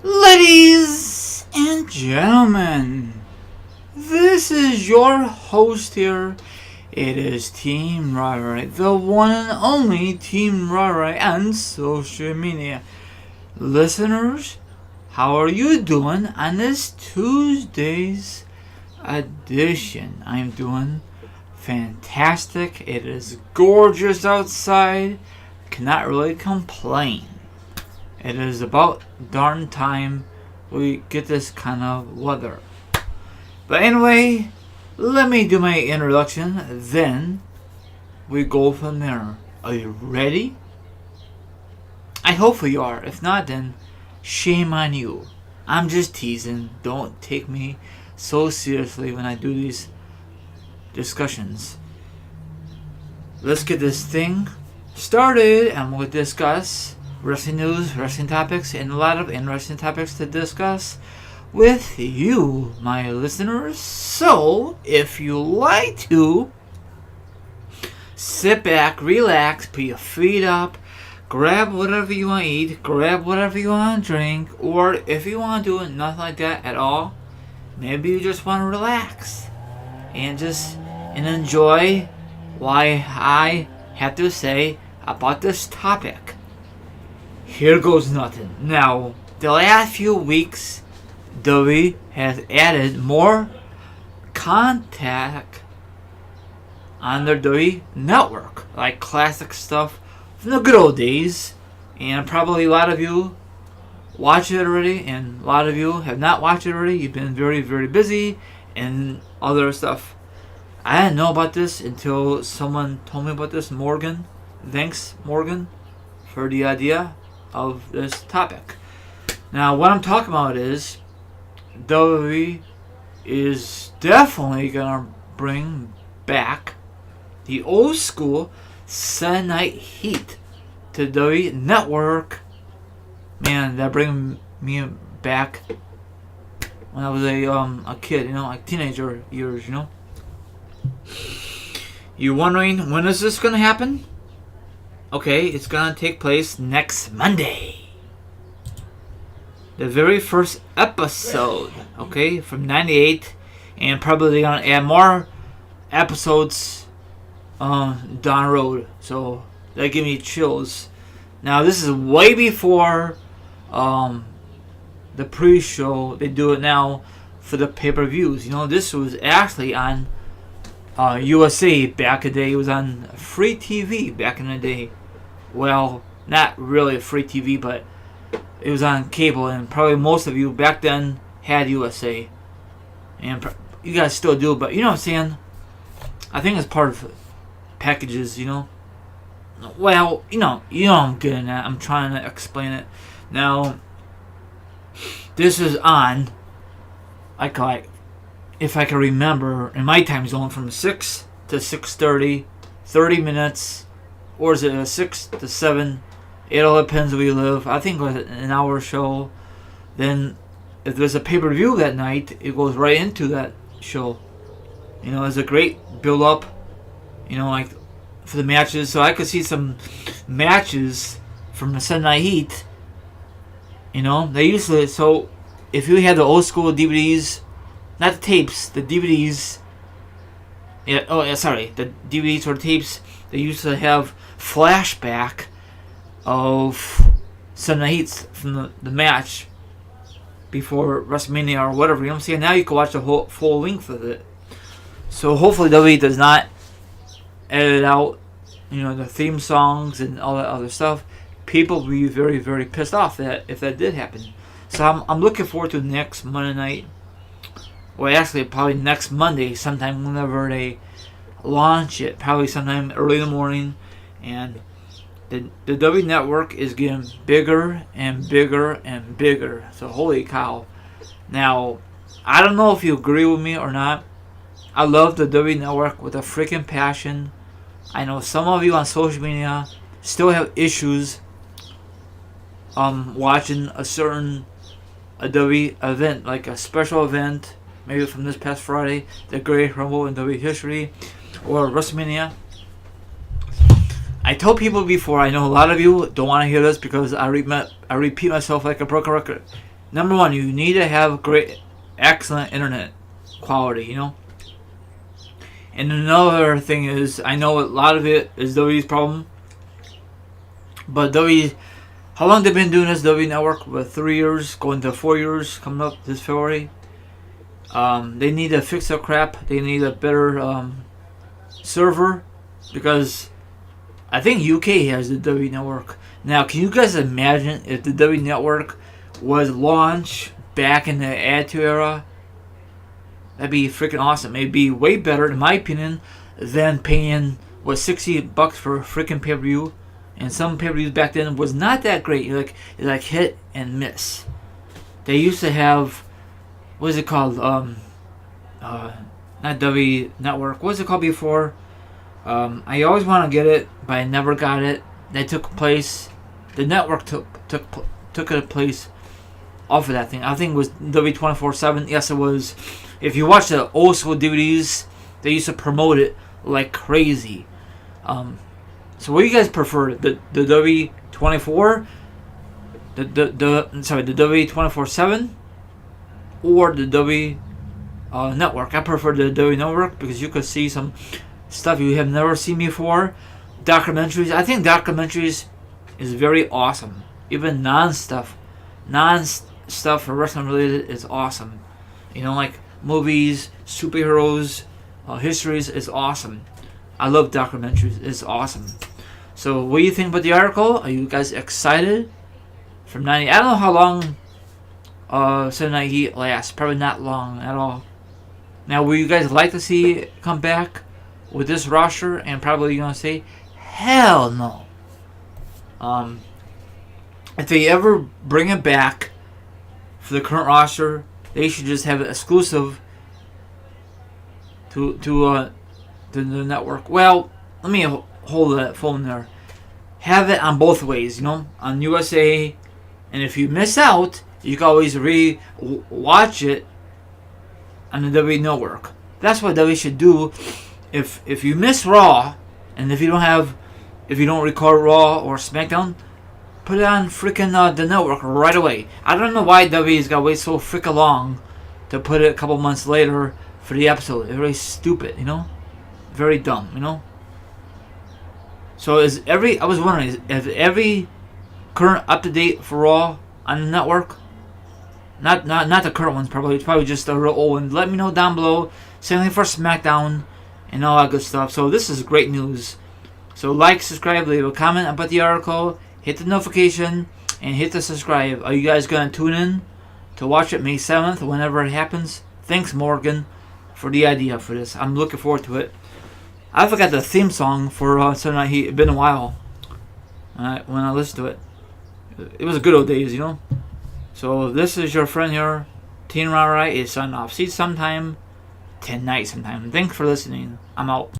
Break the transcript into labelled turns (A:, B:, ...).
A: Ladies and gentlemen, this is your host here. It is Team Rivalry, the one and only Team Rivalry on social media. Listeners, how are you doing on this Tuesday's edition? I'm doing fantastic. It is gorgeous outside. Cannot really complain. It is about darn time we get this kind of weather. But anyway, let me do my introduction, then we go from there. Are you ready? I hope you are. If not, then shame on you. I'm just teasing. Don't take me so seriously when I do these discussions. Let's get this thing started, and we'll discuss wrestling news, wrestling topics, and a lot of interesting topics to discuss with you, my listeners. So, if you like to, sit back, relax, put your feet up, grab whatever you want to eat, grab whatever you want to drink, or if you want to do nothing like that at all, maybe you just want to relax and enjoy what I have to say about this topic. Here goes nothing. Now, the last few weeks, WWE has added more content on their WWE Network, like classic stuff from the good old days. And probably a lot of you watch it already, and a lot of you have not watched it already. You've been very, very busy and other stuff. I didn't know about this until someone told me about this. Morgan. Thanks, Morgan, for the idea of this topic. Now, what I'm talking about is WWE is definitely gonna bring back the old school Sunday Night Heat to WWE Network. Man, that brings me back when I was a kid, like teenager years, You wondering when is this gonna happen? Okay, it's gonna take place next Monday. The very first episode, okay, from '98, and probably gonna add more episodes down the road. So that gave me chills. Now this is way before the pre-show. They do it now for the pay-per-views. This was actually on USA back in the day. It was on free TV back in the day. Well, not really free TV, but it was on cable, and probably most of you back then had USA, and you guys still do. But you know what I'm saying? I think it's part of packages. Well, I'm getting at. I'm trying to explain it. Now, this is on, like, if I can remember, in my time zone, from 6 to 6:30, 30 minutes, or is it a 6 to 7? It all depends where you live. I think it was an hour show. Then, if there's a pay-per-view that night, it goes right into that show. It's a great build-up, like, for the matches. So I could see some matches from the Sunday Night Heat. They usually, so if you had the old school DVDs, not the tapes, the DVDs. The DVDs or tapes. They used to have flashback of Sunday Night Heats from the match before WrestleMania or whatever. You know what I'm saying? Now you can watch the whole full length of it. So hopefully WWE does not edit out, the theme songs and all that other stuff. People will be very, very pissed off if that did happen. So I'm looking forward to next Monday night. Well, actually, probably next Monday, sometime whenever they launch it. Probably sometime early in the morning. And the WWE Network is getting bigger and bigger and bigger. So, holy cow. Now, I don't know if you agree with me or not. I love the WWE Network with a freaking passion. I know some of you on social media still have issues watching a certain WWE event, like a special event, maybe from this past Friday, the Great Rumble in WWE history, or WrestleMania. I told people before, I know a lot of you don't want to hear this because I repeat myself like a broken record. number one, you need to have great, excellent internet quality, you know. And another thing is, I know a lot of it is WWE's problem, but WWE, how long they been doing this WWE Network? With 3 years, going to 4 years, coming up this February. They need to fix their crap. They need a better server, because I think UK has the WWE Network. Now, can you guys imagine if the WWE Network was launched back in the Attitude Era? That'd be freaking awesome. It'd be way better, in my opinion, than paying $60 for a freaking pay-per-view. And some pay-per-views back then was not that great. You like hit and miss. They used to have, what is it called? Not WWE Network. What was it called before? I always want to get it, but I never got it. That took place. The network took a place off of that thing. I think it was WWE 24/7. Yes, it was. If you watch the old school DVDs, they used to promote it like crazy. So what do you guys prefer? The WWE 24, the WWE 24/7, or the WWE Network? I prefer the WWE Network because you could see some stuff you have never seen before. Documentaries. I think documentaries is very awesome. Even non-stuff for wrestling related is awesome. You know, like movies, superheroes, histories is awesome. I love documentaries. It's awesome. So what do you think about the article? Are you guys excited? From 90, I don't know how long Sunday Night Heat lasts. Probably not long at all. Now, would you guys like to see it come back with this roster? And probably you're gonna say, hell no. If they ever bring it back for the current roster, they should just have it exclusive to the network. Well, let me hold that phone there. Have it on both ways, you know, on USA, and if you miss out, you can always watch it on the WWE Network. That's what WWE should do. If you miss Raw, and if you don't record Raw or SmackDown, put it on freaking the network right away. I don't know why WWE's got to wait so freaking long to put it a couple months later for the episode. It's really stupid, you know? Very dumb, you know? So I was wondering, is every current up-to-date for Raw on the network? Not the current ones, probably. It's probably just the real old ones. Let me know down below. Same thing for SmackDown and all that good stuff. So this is great news. So like, subscribe, leave a comment about the article, hit the notification, and hit the subscribe. Are you guys going to tune in to watch it May 7th, whenever it happens? Thanks, Morgan, for the idea for this. I'm looking forward to it. I forgot the theme song for Sunday Night Heat. It's been a while when I listened to it. It was a good old days, you know? So this is your friend here, Teen Rai is signing off. See you sometime tonight sometime. Thanks for listening. I'm out.